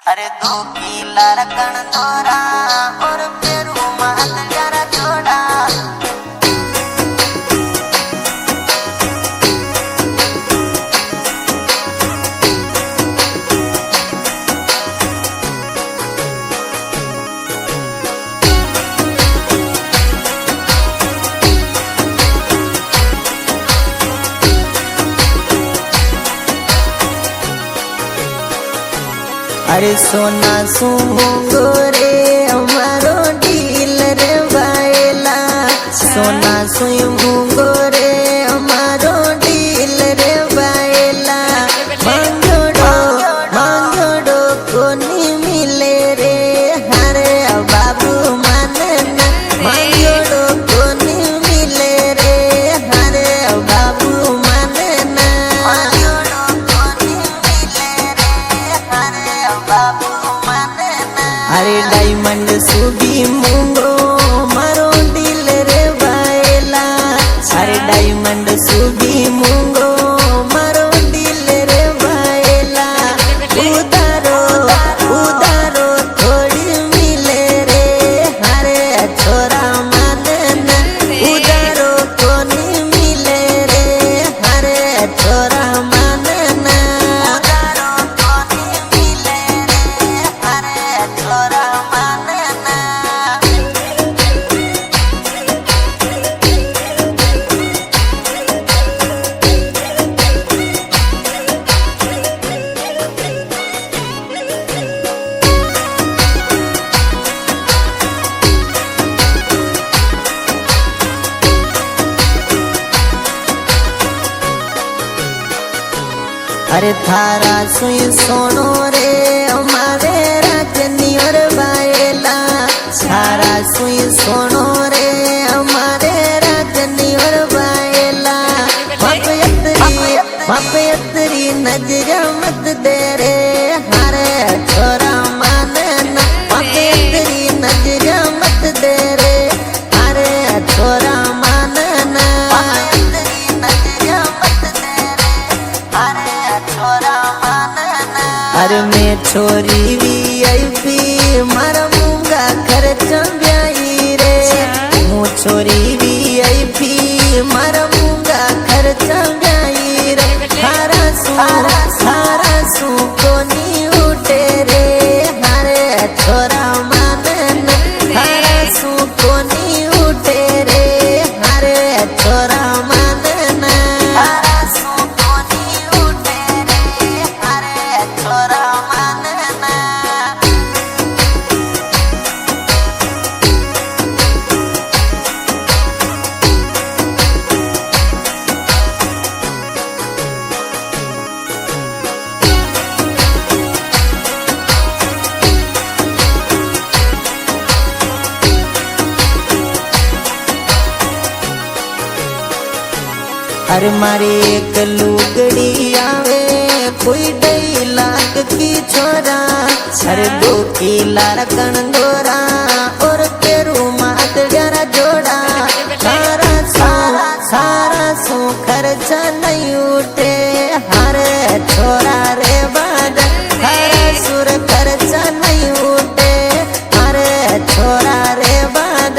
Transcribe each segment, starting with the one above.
अरे दो किला रकन तोरा और पेरू महल जरा जोड़ा। अरे सोना सुमंगो रे हमारो डील रे बायला, सोना सुमंगो रे हमारो डील रे बायला। मांगोड़ो कोनी मिले रे हरे बाबू माने ना, मांगोड़ो कोनी मिले रे हरे बाबू माने ना। अरे डायमंड सुगी मुंगो मारो दिल रे बायला, अरे डायमंड सुगी मुंगो मारो दिल रे बायला। उधारो उधारो थोड़ी मिले रे हरे छोरा माने ना, उधारो कोनी मिले रे हरे छोरा माने ना। अरे थारा सुई सोनो रे हमारे राजनी और बायला, थारा सुई सोनो रे हमारे राजनी और बायला। मापयतरी नजर मत दे रे हरे छोरा माने ना, मापयतरी नजर मत दे रे हरे छोरा माने ना। अरे मैं छोरी VIP मारा मुंगा खर्च ब्याई रे, मु छोरी VIP मारा मुंगा खर्च ब्याई रे। सारा सू कोनी उठे रे हरे छोरा माने ना, सारा सू कोनी उठे रे हरे छोरा माने ना। अरे मारी एक लुगड़ी आवे कोई डायलॉग की छोरा, अरे दो किला रकन दोरा और तेरू मात जरा जोड़ा। सारा सू खर्चा नहीं उठे हरे छोरा रे बाद, हरे सुर खर्चा नहीं उठे हरे छोरा रे बाद।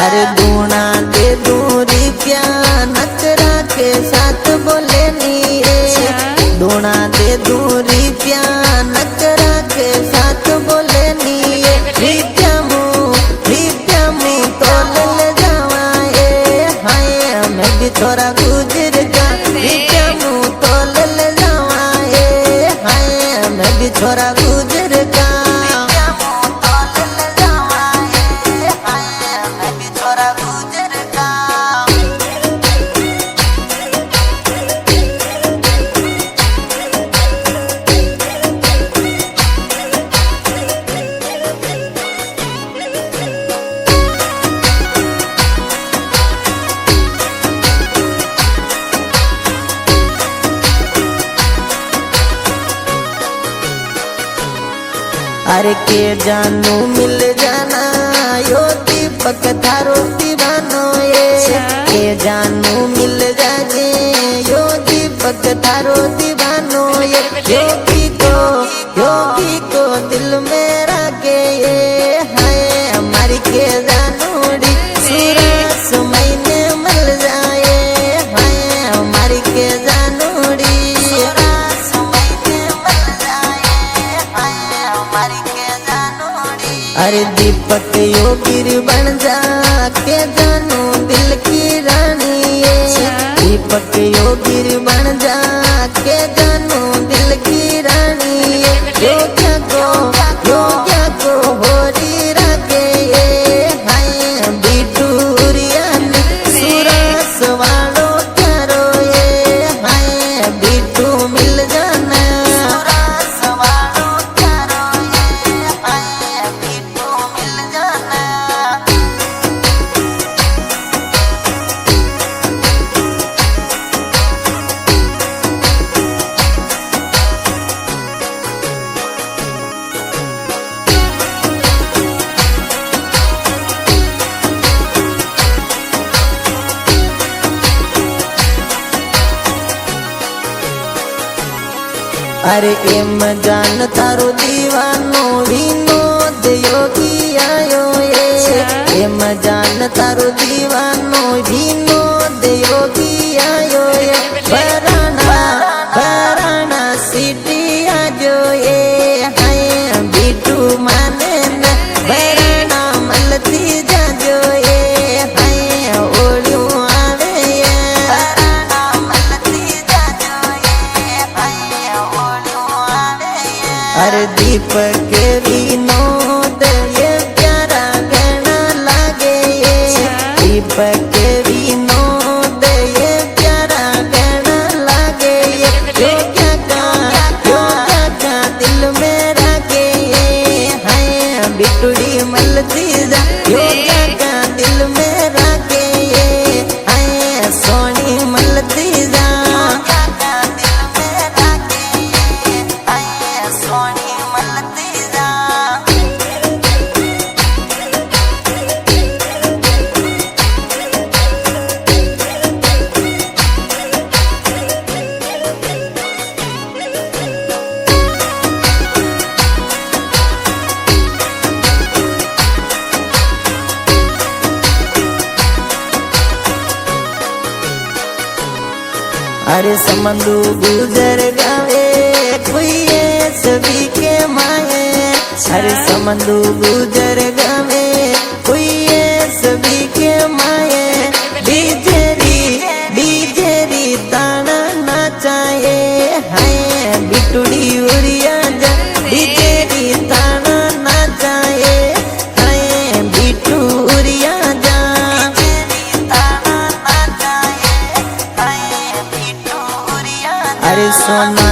अरे दूना दे दूरी प्या नचरा के साथ बोले नी रे, दूना दे दूरी प्या नचरा के साथ बोले नी रे। रित्या मु तो ले जावाए हाय मैं भी थोड़ा गुजर जा, रित्या मु तो ले जावाए हाय मैं भी थोड़ा गुजर जा। अरे के जानू मिल जाना यो दीपक थारो दीवानो ये, के जानू मिल जाजे दीपक थारो दीवानो ये योगी को दिल में रखे ये हाय हमारी के जानूड़ी सूरज महीने मिल जाए हाय हमारी के जानूड़ी सूरज महीने मिल जाए हाय हमारी के जानूड़ी। अरे दीपक योगी बन जा के जानू दिल की रानी ये दीपक योगी बन जा के जानू दिल की रानी ये योग्य को होरी रखे ये हाय बिटूरिया सूरस वालो प्यारो ये हाय बिटू मिल जाना सूरस वालो प्यारो ये हाय बिटू मिल जाना। अरे एम जान थारो दीवानो विनोद योगी आयो ये एम जान थारो दीवानो विनोद योगी आयो ये बराना सिटी आजो ये हाय बिटू माने न बराना मलती जाजो ये हाय ओलियो आवे ये बराना मलती जाजो ये हाय ओलियो आवे ये। अरे दीपक विनोद ये प्यारा गहना लागे ये दीपक विनोद ये प्यारा गहना लागे ये योग्य का दिल में रखे ये हाय बिटुड़ी मलती जा योग्य का दिल में रखे ये हाय सोनी मलती जा दिल में रखे ये हाय सोनी मलती जा। अरे समंदू गुजर गावे कोई सभी के माए अरे समंदू गुजर गावे कोई सभी के माए डीजेरी ताना नाचाए हाय बिटुड़ी उड़िया जा डीजेरी ताना नाचाए हाय बिटू उड़िया जा अरे सोना